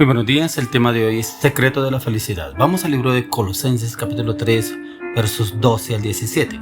Muy buenos días, el tema de hoy es secreto de la felicidad. Vamos al libro de Colosenses capítulo 3, versos 12 al 17.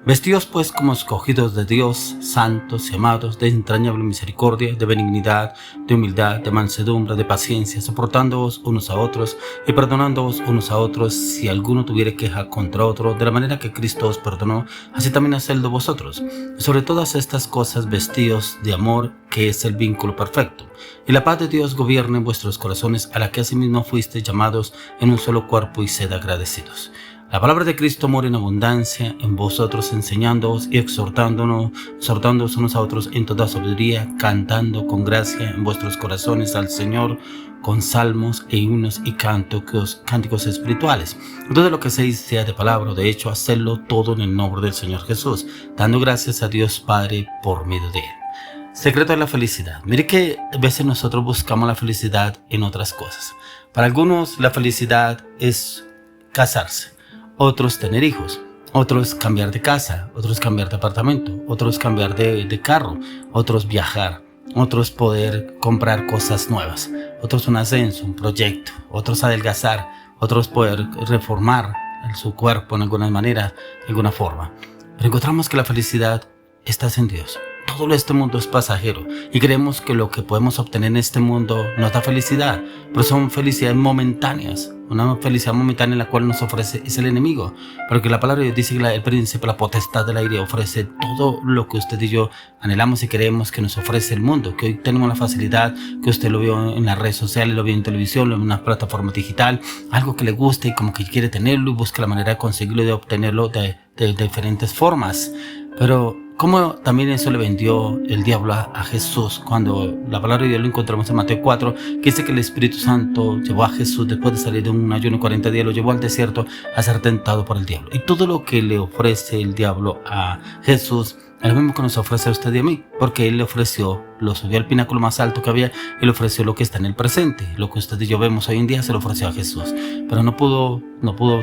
Vestidos pues como escogidos de Dios, santos y amados, de entrañable misericordia, de benignidad, de humildad, de mansedumbre, de paciencia, soportándoos unos a otros y perdonándoos unos a otros si alguno tuviere queja contra otro, de la manera que Cristo os perdonó, así también hacedlo vosotros. Y sobre todas estas cosas vestidos de amor, que es el vínculo perfecto. Y la paz de Dios gobierne en vuestros corazones, a la que asimismo fuisteis llamados en un solo cuerpo, y sed agradecidos. La palabra de Cristo mora en abundancia en vosotros, enseñándoos y exhortándoos unos a otros en toda sabiduría, cantando con gracia en vuestros corazones al Señor con salmos e himnos y cánticos espirituales. Todo lo que hacéis, sea de palabra o de hecho, hacedlo todo en el nombre del Señor Jesús, dando gracias a Dios Padre por medio de Él. Secreto de la felicidad. Mire que a veces nosotros buscamos la felicidad en otras cosas. Para algunos la felicidad es casarse, otros tener hijos, otros cambiar de casa, otros cambiar de apartamento, otros cambiar de carro, otros viajar, otros poder comprar cosas nuevas, otros un ascenso, un proyecto, otros adelgazar, otros poder reformar su cuerpo en alguna manera, de alguna forma. Pero encontramos que la felicidad está en Dios. Todo este mundo es pasajero y creemos que lo que podemos obtener en este mundo nos da felicidad, pero son felicidades momentáneas. Una felicidad momentánea en la cual nos ofrece es el enemigo, porque la palabra de Dios dice que el príncipe, la potestad del aire, ofrece todo lo que usted y yo anhelamos y queremos que nos ofrece el mundo, que hoy tenemos la facilidad, que usted lo vio en las redes sociales, lo vio en televisión, lo vio en una plataforma digital, algo que le guste y como que quiere tenerlo y busca la manera de conseguirlo y de obtenerlo de diferentes formas. Pero como también eso le vendió el diablo a Jesús, cuando la palabra de Dios lo encontramos en Mateo 4, que dice que el Espíritu Santo llevó a Jesús después de salir de un ayuno 40 días, lo llevó al desierto a ser tentado por el diablo. Y todo lo que le ofrece el diablo a Jesús es lo mismo que nos ofrece a usted y a mí, porque Él le ofreció, lo subió al pináculo más alto que había y le ofreció lo que está en el presente. Lo que usted y yo vemos hoy en día se lo ofreció a Jesús, pero no pudo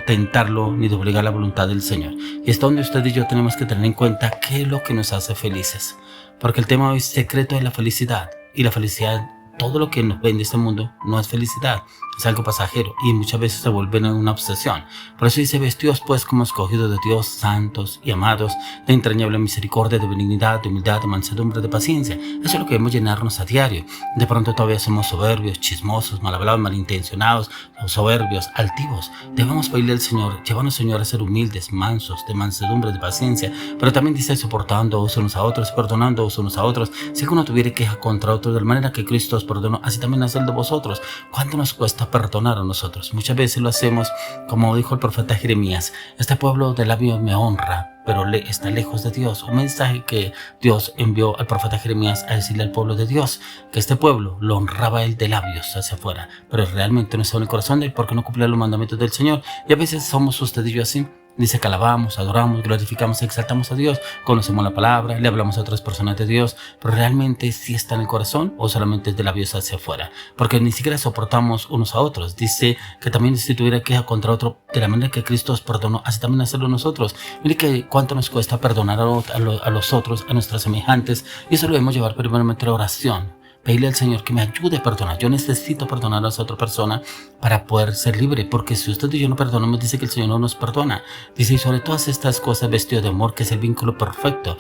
tentarlo ni doblegar la voluntad del Señor. Y es donde usted y yo tenemos que tener en cuenta qué es lo que nos hace felices, porque el tema hoy es secreto de la felicidad, y la felicidad, todo lo que nos vende este mundo no es felicidad, es algo pasajero y muchas veces se vuelve una obsesión. Por eso dice: vestidos pues como escogidos de Dios, santos y amados, de entrañable misericordia, de benignidad, de humildad, de mansedumbre, de paciencia. Eso es lo que debemos llenarnos a diario. De pronto todavía somos soberbios, chismosos, mal hablados, malintencionados, soberbios, altivos. Debemos pedirle al Señor: llévanos, Señor, a ser humildes, mansos, de mansedumbre, de paciencia. Pero también dice: soportándoos unos a otros, perdonándoos unos a otros, si uno tuviere queja contra otro, de la manera que Cristo os perdonó, así también hacedlo vosotros. ¿Cuánto nos cuesta perdonar a nosotros? Muchas veces lo hacemos como dijo el profeta Jeremías: este pueblo de labios me honra, pero está lejos de Dios. Un mensaje que Dios envió al profeta Jeremías a decirle al pueblo de Dios que este pueblo lo honraba él de labios hacia afuera, pero realmente no estaba en el corazón de él, porque no cumplía los mandamientos del Señor. Y a veces somos usted y yo así. Dice que alabamos, adoramos, glorificamos, exaltamos a Dios, conocemos la palabra, le hablamos a otras personas de Dios, pero realmente sí está en el corazón o solamente es de labios hacia afuera, porque ni siquiera soportamos unos a otros. Dice que también si tuviera queja contra otro, de la manera que Cristo os perdonó, así también hacerlo nosotros. Mire que cuánto nos cuesta perdonar a los otros, a nuestros semejantes, y eso lo debemos llevar primeramente a la oración. Pedirle al Señor que me ayude a perdonar. Yo necesito perdonar a esa otra persona para poder ser libre, porque si usted y yo no perdonamos, dice que el Señor no nos perdona. Dice: y sobre todas estas cosas vestido de amor, que es el vínculo perfecto.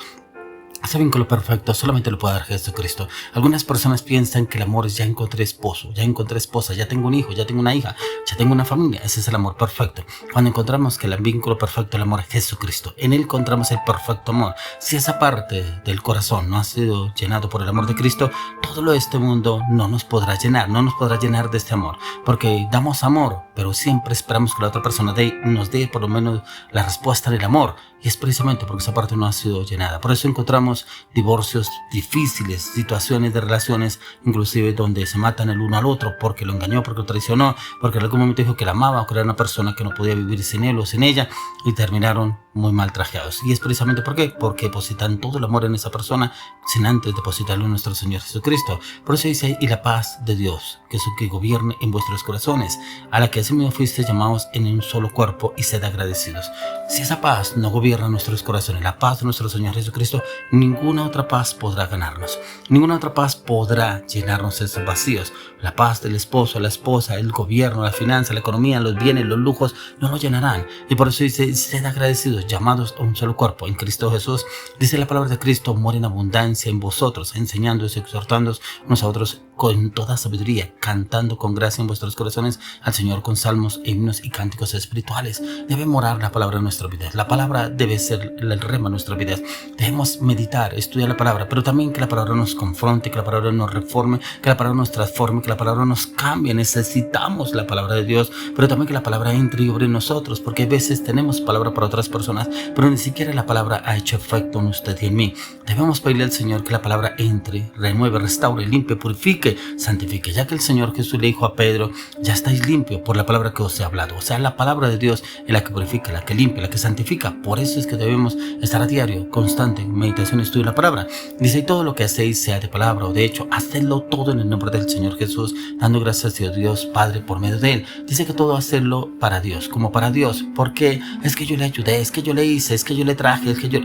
Ese vínculo perfecto solamente lo puede dar Jesucristo. Algunas personas piensan que el amor es: ya encontré esposo, ya encontré esposa, ya tengo un hijo, ya tengo una hija, ya tengo una familia. Ese es el amor perfecto. Cuando encontramos que el vínculo perfecto, el amor es Jesucristo, en Él encontramos el perfecto amor. Si esa parte del corazón no ha sido llenado por el amor de Cristo, todo lo de este mundo no nos podrá llenar, no nos podrá llenar de este amor, porque damos amor, pero siempre esperamos que la otra persona nos dé por lo menos la respuesta del amor, y es precisamente porque esa parte no ha sido llenada. Por eso encontramos divorcios difíciles, situaciones de relaciones inclusive donde se matan el uno al otro porque lo engañó, porque lo traicionó, porque en algún momento dijo que la amaba o que era una persona que no podía vivir sin él o sin ella, y terminaron muy mal trajeados. Y es precisamente ¿por qué? Porque depositan todo el amor en esa persona sin antes depositarlo en nuestro Señor Jesucristo. Por eso dice: y la paz de Dios, que gobierne en vuestros corazones, a la que asimismo fuisteis llamados en un solo cuerpo, y sed agradecidos. Si esa paz no gobierna nuestros corazones, la paz de nuestro Señor Jesucristo, ninguna otra paz podrá ganarnos. Ninguna otra paz podrá llenarnos esos vacíos. La paz del esposo, la esposa, el gobierno, la finanza, la economía, los bienes, los lujos, no nos llenarán. Y por eso dice, sed agradecidos, llamados a un solo cuerpo en Cristo Jesús. Dice la palabra de Cristo, mora en abundancia en vosotros, enseñándoos y exhortándoos unos a otros con toda sabiduría, cantando con gracia en vuestros corazones al Señor con salmos, himnos y cánticos espirituales. Debe morar la palabra en nuestras vidas. La palabra debe ser el rema en nuestras vidas. Debemos meditar, estudiar la palabra, pero también que la palabra nos confronte, que la palabra nos reforme, que la palabra nos transforme, que la palabra nos cambie. Necesitamos la palabra de Dios, pero también que la palabra entre y obre en nosotros, porque a veces tenemos palabra para otras personas, pero ni siquiera la palabra ha hecho efecto en usted y en mí. Debemos pedirle al Señor que la palabra entre, renueve, restaure, limpie, purifique, santifique, ya que el Señor Jesús le dijo a Pedro, ya estáis limpio por la palabra que os he hablado. O sea, la palabra de Dios es la que purifica, la que limpia, la que santifica. Por eso es que debemos estar a diario, constante, en meditación y estudio de la palabra. Dice, y todo lo que hacéis, sea de palabra o de hecho, hacedlo todo en el nombre del Señor Jesús, dando gracias a Dios Padre por medio de Él. Dice que todo hacerlo para Dios, como para Dios, porque es que yo le ayudé, es que yo le hice, es que yo le traje, es que yo...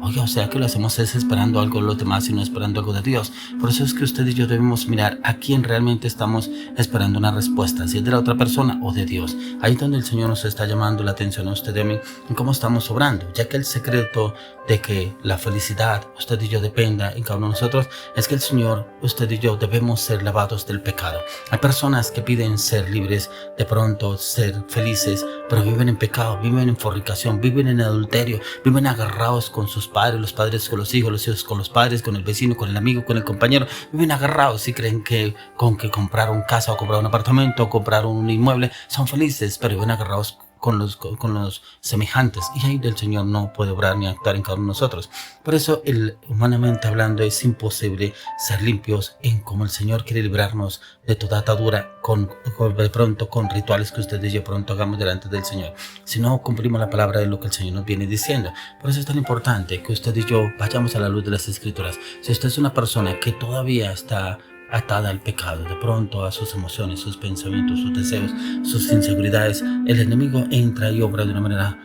Oye, o sea que lo hacemos es esperando algo de los demás y no esperando algo de Dios. Por eso es que usted y yo debemos mirar a quién realmente estamos esperando una respuesta, si es de la otra persona o de Dios. Ahí es donde el Señor nos está llamando la atención a usted y a mí en cómo estamos obrando, ya que el secreto de que la felicidad, usted y yo, dependa en cada uno de nosotros, es que el Señor, usted y yo, debemos ser lavados del pecado. Hay personas que piden ser libres, de pronto ser felices, pero viven en pecado, viven en fornicación, viven en adulterio, viven agarrados con sus padres, los padres con los hijos con los padres, con el vecino, con el amigo, con el compañero, viven agarrados y creen que con que compraron casa o compraron un apartamento o compraron un inmueble son felices, pero viven agarrados con los semejantes, y ahí del Señor no puede obrar ni actuar en cada uno de nosotros. Por eso, humanamente hablando, es imposible ser limpios en como el Señor quiere librarnos de toda atadura de pronto con rituales que ustedes y yo pronto hagamos delante del Señor. Si no cumplimos la palabra de lo que el Señor nos viene diciendo. Por eso es tan importante que usted y yo vayamos a la luz de las Escrituras. Si usted es una persona que todavía está atada al pecado, de pronto a sus emociones, sus pensamientos, sus deseos, sus inseguridades, el enemigo entra y obra de una manera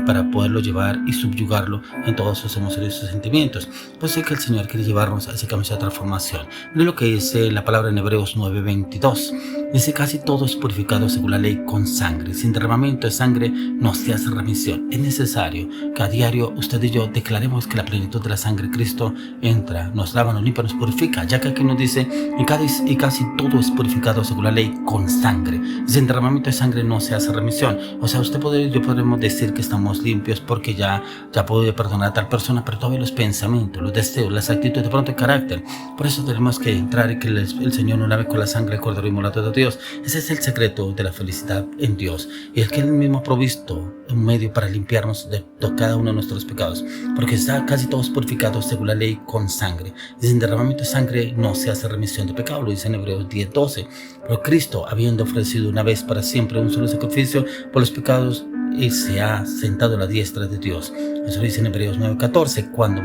para poderlo llevar y subyugarlo en todas sus emociones y sus sentimientos. Pues sé que el Señor quiere llevarnos a ese camino de transformación. Mire lo que dice la palabra en Hebreos 9:22. Dice, casi todo es purificado según la ley con sangre. Sin derramamiento de sangre no se hace remisión. Es necesario que a diario usted y yo declaremos que la plenitud de la sangre de Cristo entra, nos lava, nos limpia, nos purifica, ya que aquí nos dice, y casi todo es purificado según la ley con sangre. Sin derramamiento de sangre no se hace remisión. O sea, yo podremos decir que estamos limpios porque ya pude perdonar a tal persona, pero todavía los pensamientos, los deseos, las actitudes, de pronto el carácter. Por eso tenemos que entrar y que el Señor nos lave con la sangre del Cordero inmolado de Dios. Ese es el secreto de la felicidad en Dios. Y es que Él mismo ha provisto un medio para limpiarnos de cada uno de nuestros pecados, porque está casi todos purificados según la ley con sangre. Y sin derramamiento de sangre no se hace remisión de pecado, lo dice en Hebreos 10:12. Pero Cristo, habiendo ofrecido una vez para siempre un solo sacrificio por los pecados, y se ha sentado a la diestra de Dios. Eso dice en Hebreos 9:14. Cuanto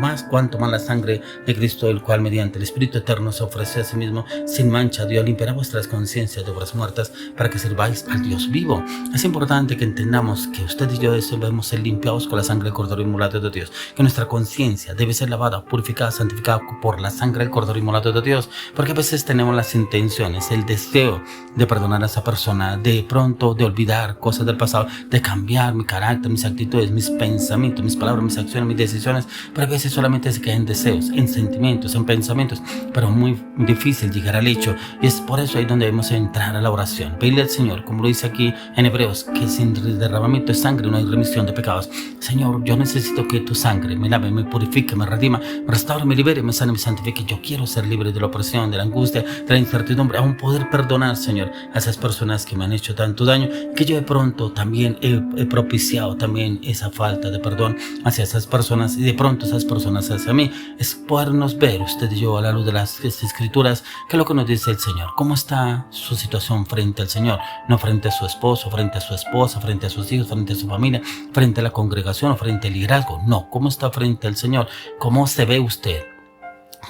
más la sangre de Cristo, el cual mediante el Espíritu Eterno se ofrece a sí mismo sin mancha, Dios limpiará vuestras conciencias de obras muertas para que sirváis al Dios vivo. Es importante que entendamos que usted y yo debemos ser limpiados con la sangre del Cordero inmolado de Dios, que nuestra conciencia debe ser lavada, purificada, santificada por la sangre del Cordero inmolado de Dios, porque a veces tenemos las intenciones, el deseo de perdonar a esa persona, de pronto de olvidar cosas del pasado, de cambiar mi carácter, mis actitudes, mis pensamientos, mis palabras, mis acciones, mis decisiones, pero a veces solamente se quedan en deseos, en sentimientos, en pensamientos, pero muy difícil llegar al hecho, y es por eso ahí donde debemos entrar a la oración, pedirle al Señor, como lo dice aquí en Hebreos, que sin derramamiento de sangre no hay remisión de pecados. Señor, yo necesito que tu sangre me lave, me purifique, me redima, me restaure, me libere, me sane, me santifique. Yo quiero ser libre de la opresión, de la angustia, de la incertidumbre, aún poder perdonar, Señor, a esas personas que me han hecho tanto daño, que yo de pronto también he propiciado también esa falta de perdón hacia esas personas, y de pronto esas personas hacia mí. Es podernos ver usted y yo a la luz de las Escrituras, que es lo que nos dice el Señor. ¿Cómo está su situación frente al Señor? No frente a su esposo, frente a su esposa, frente a sus hijos, frente a su familia, frente a la congregación o frente al liderazgo. No, ¿cómo está frente al Señor? ¿Cómo se ve usted?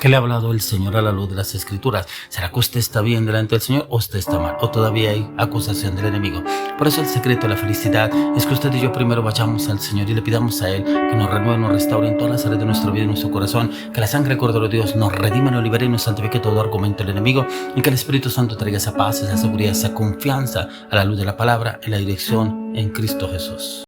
¿Qué le ha hablado el Señor a la luz de las Escrituras? ¿Será que usted está bien delante del Señor o usted está mal? ¿O todavía hay acusación del enemigo? Por eso el secreto de la felicidad es que usted y yo primero vayamos al Señor y le pidamos a Él que nos renueve, nos restaure en todas las áreas de nuestra vida y nuestro corazón, que la sangre del Cordero de Dios nos redima, nos libere y nos santifique todo argumento del enemigo, y que el Espíritu Santo traiga esa paz, esa seguridad, esa confianza a la luz de la palabra en la dirección en Cristo Jesús.